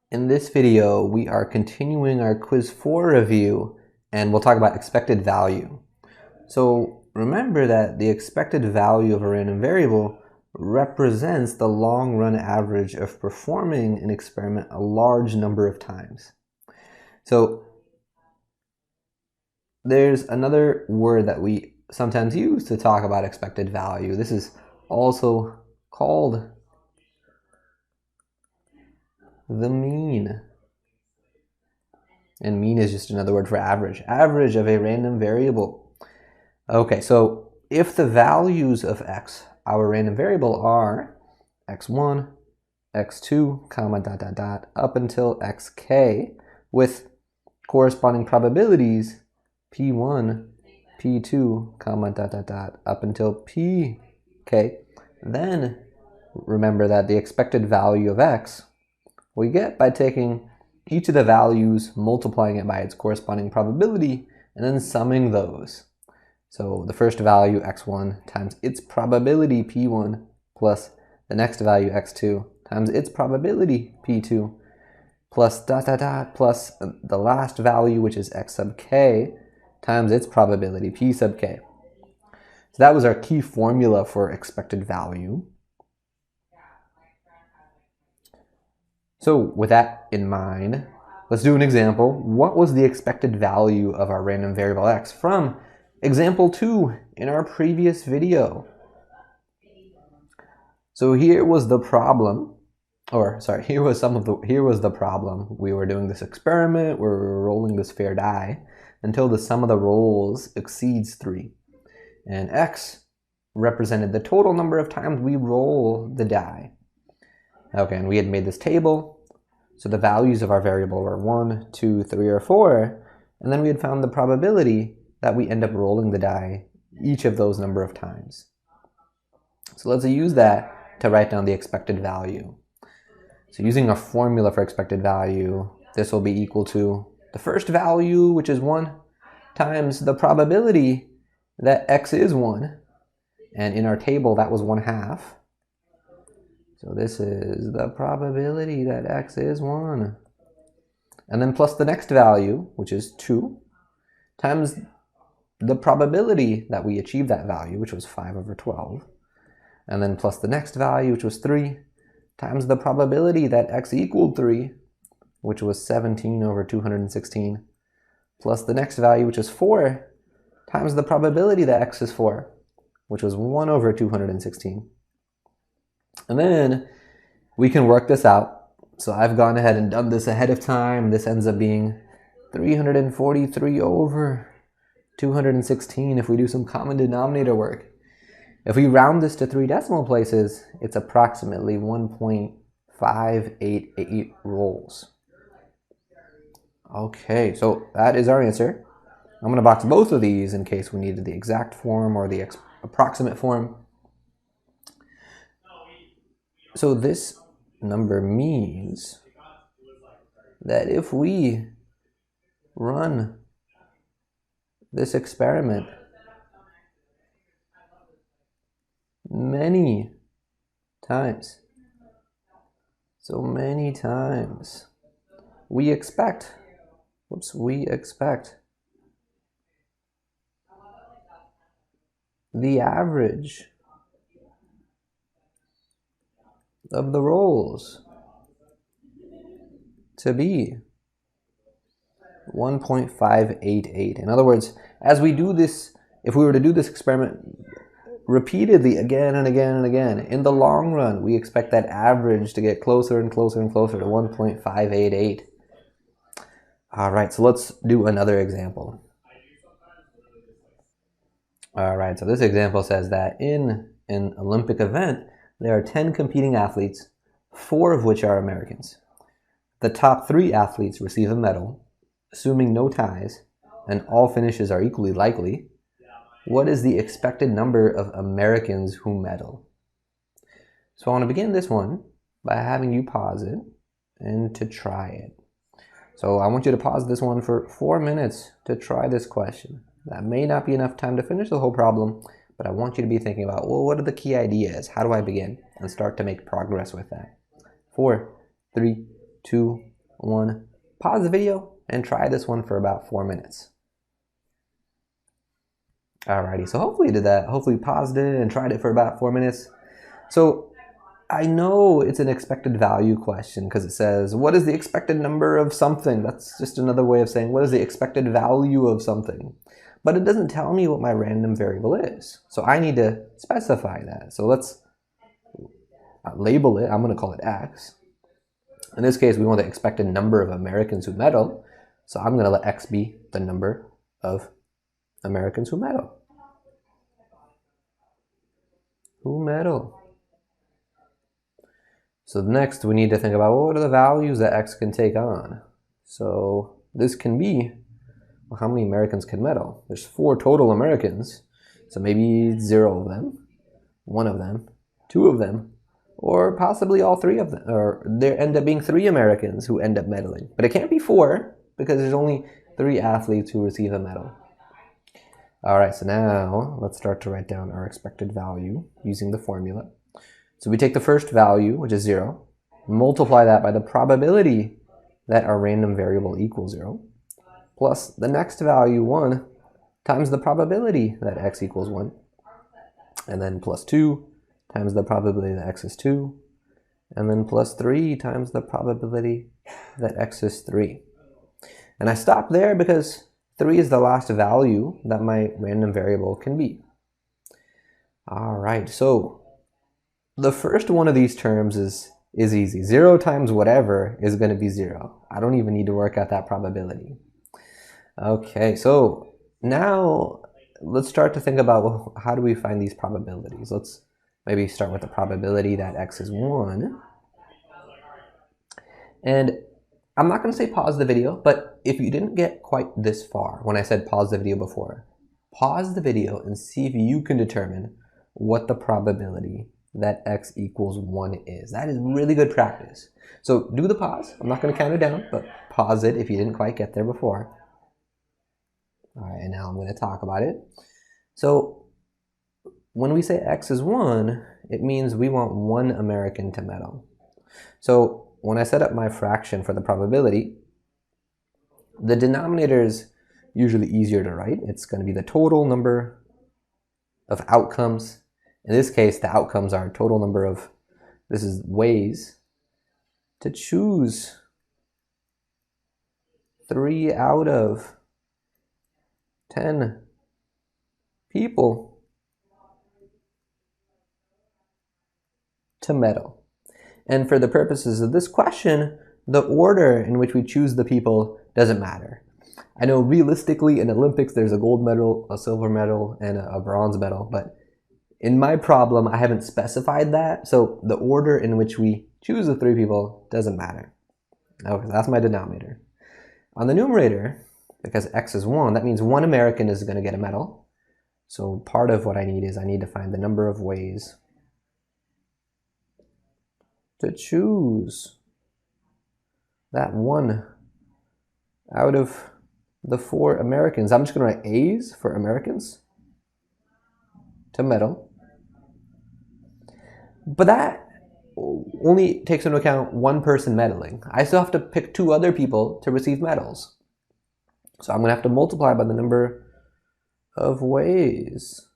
In this video, we are continuing our quiz 4 review, and we'll talk about expected value. So remember that the expected value of a random variable represents the long-run average of performing an experiment a large number of times. So there's another word that we sometimes use to talk about expected value. This is also called the mean. And mean is just another word for average. Average of a random variable. Okay, so if the values of x, our random variable, are x1, x2, comma, dot, dot, dot, up until xk, with corresponding probabilities p1, p2, comma, dot, dot, dot, up until pk, then remember that the expected value of x we get by taking each of the values, multiplying it by its corresponding probability, and then summing those. So the first value, x1, times its probability, p1, plus the next value, x2, times its probability, p2, plus dot, dot, dot, plus the last value, which is x sub k, times its probability, p sub k. So that was our key formula for expected value. So with that in mind, let's do an example. What was the expected value of our random variable x from example 2 in our previous video? So here was the problem, here was the problem. We were doing this experiment, we were rolling this fair die until the sum of the rolls exceeds 3. And x represented the total number of times we roll the die. Okay, and we had made this table, so the values of our variable were 1, 2, 3, or 4, and then we had found the probability that we end up rolling the die each of those number of times. So let's use that to write down the expected value. So using a formula for expected value, this will be equal to the first value, which is 1, times the probability that x is 1, and in our table that was 1/2. So this is the probability that x is 1. And then plus the next value, which is 2, times the probability that we achieve that value, which was 5/12. And then plus the next value, which was 3, times the probability that x equaled 3, which was 17/216. Plus the next value, which is 4, times the probability that x is 4, which was 1/216. And then we can work this out. So I've gone ahead and done this ahead of time. This ends up being 343/216 if we do some common denominator work. If we round this to 3 decimal places, it's approximately 1.588 rolls. Okay, so that is our answer. I'm going to box both of these in case we needed the exact form or the approximate form. So this number means that if we run this experiment many times, we expect the average of the rolls to be 1.588. In other words, as we do this, if we were to do this experiment repeatedly again and again and again, in the long run, we expect that average to get closer and closer and closer to 1.588. All right, so let's do another example. All right, so this example says that in an Olympic event, there are 10 competing athletes, 4 of which are Americans. The top 3 athletes receive a medal, assuming no ties, and all finishes are equally likely. What is the expected number of Americans who medal? So I want to begin this one by having you pause it and to try it. So I want you to pause this one for 4 minutes to try this question. That may not be enough time to finish the whole problem, but I want you to be thinking about, well, what are the key ideas? How do I begin? And start to make progress with that. 4, 3, 2, 1. Pause the video and try this one for about 4 minutes. Alrighty, so hopefully you did that. Hopefully you paused it and tried it for about 4 minutes. So I know it's an expected value question because it says, what is the expected number of something? That's just another way of saying, what is the expected value of something? But it doesn't tell me what my random variable is. So I need to specify that. So let's label it. I'm going to call it X. In this case, we want the expected number of Americans who meddle. So I'm going to let X be the number of Americans who meddle. Who meddle? So next we need to think about, well, what are the values that X can take on? So this can be, well, how many Americans can meddle? There's 4 total Americans. So maybe 0 of them, 1 of them, 2 of them, or possibly all 3 of them. Or there end up being 3 Americans who end up meddling. But it can't be 4 because there's only 3 athletes who receive a medal. All right, so now let's start to write down our expected value using the formula. So we take the first value, which is 0, multiply that by the probability that our random variable equals 0, plus the next value, 1, times the probability that X equals 1, and then plus 2 times the probability that X is 2, and then plus 3 times the probability that X is 3. And I stop there because 3 is the last value that my random variable can be. All right, so the first one of these terms is easy. 0 times whatever is going to be 0. I don't even need to work out that probability. Okay, so now let's start to think about, well, how do we find these probabilities? Let's maybe start with the probability that X is 1. And I'm not going to say pause the video, but if you didn't get quite this far when I said pause the video before, pause the video and see if you can determine what the probability that X equals 1 is. That is really good practice. So do the pause. I'm not going to count it down, but pause it if you didn't quite get there before. All right, and now I'm going to talk about it. So when we say X is 1, it means we want 1 American to meddle. So when I set up my fraction for the probability, the denominator is usually easier to write. It's going to be the total number of outcomes. In this case, the outcomes are total number of, this is ways to choose 3 out of 10 people to meddle. And for the purposes of this question, the order in which we choose the people doesn't matter. I know realistically in Olympics there's a gold medal, a silver medal, and a bronze medal, but in my problem I haven't specified that, so the order in which we choose the 3 people doesn't matter. Okay, that's my denominator. On the numerator, because X is 1, that means 1 American is going to get a medal. So part of what I need is I need to find the number of ways to choose that 1 out of the 4 Americans. I'm just going to write A's for Americans to meddle. But that only takes into account 1 person meddling. I still have to pick 2 other people to receive medals. So I'm going to have to multiply by the number of ways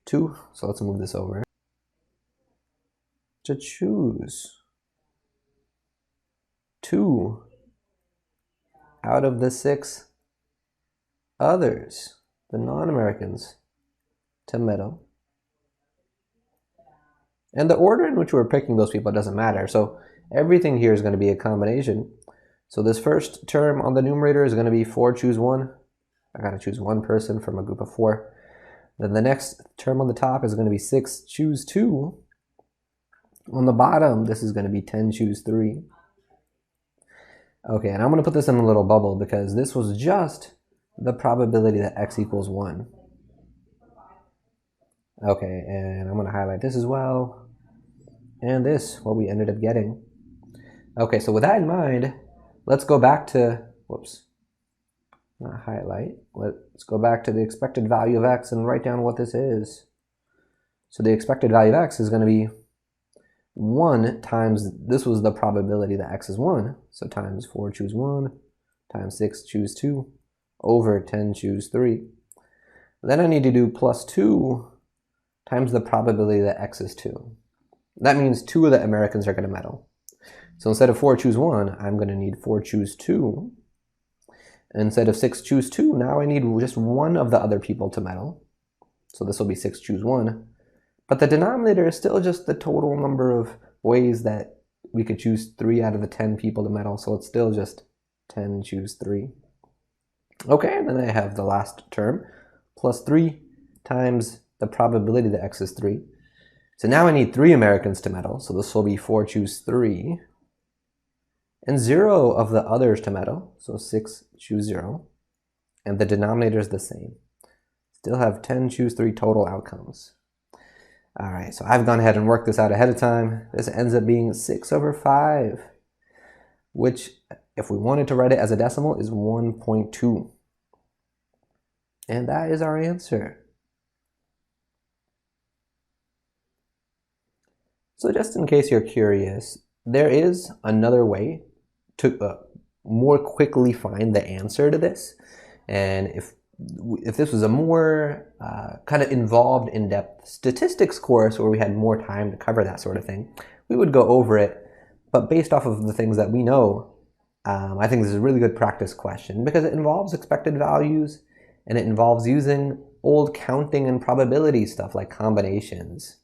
to, so let's move this over, to choose 2 out of the 6 others, the non-Americans, to meddle. And the order in which we're picking those people doesn't matter. So everything here is going to be a combination. So this first term on the numerator is going to be 4 choose 1. I got to choose 1 person from a group of 4. Then the next term on the top is going to be 6 choose 2. On the bottom, this is going to be 10 choose 3. Okay, and I'm going to put this in a little bubble because this was just the probability that X equals 1. Okay, and I'm going to highlight this as well. And this, what we ended up getting. Okay, so with that in mind, let's go back to, whoops, not highlight. Let's go back to the expected value of X and write down what this is. So the expected value of X is going to be 1 times, this was the probability that x is 1, so times 4 choose 1, times 6 choose 2, over 10 choose 3. Then I need to do plus 2 times the probability that x is 2. That means 2 of the Americans are going to medal. So instead of 4 choose 1, I'm going to need 4 choose 2. And instead of 6 choose 2, now I need just 1 of the other people to medal. So this will be 6 choose 1. But the denominator is still just the total number of ways that we could choose 3 out of the 10 people to medal. So it's still just 10 choose 3. Okay, and then I have the last term, plus 3 times the probability that x is 3. So now I need 3 Americans to medal. So this will be 4 choose 3. And 0 of the others to medal. So 6 choose 0. And the denominator is the same. Still have 10 choose 3 total outcomes. All right, so I've gone ahead and worked this out ahead of time. This ends up being 6/5, which, if we wanted to write it as a decimal, is 1.2. And that is our answer. So just in case you're curious, there is another way to more quickly find the answer to this. And if this was a more kind of involved, in-depth statistics course where we had more time to cover that sort of thing, we would go over it. But based off of the things that we know, I think this is a really good practice question because it involves expected values and it involves using old counting and probability stuff like combinations.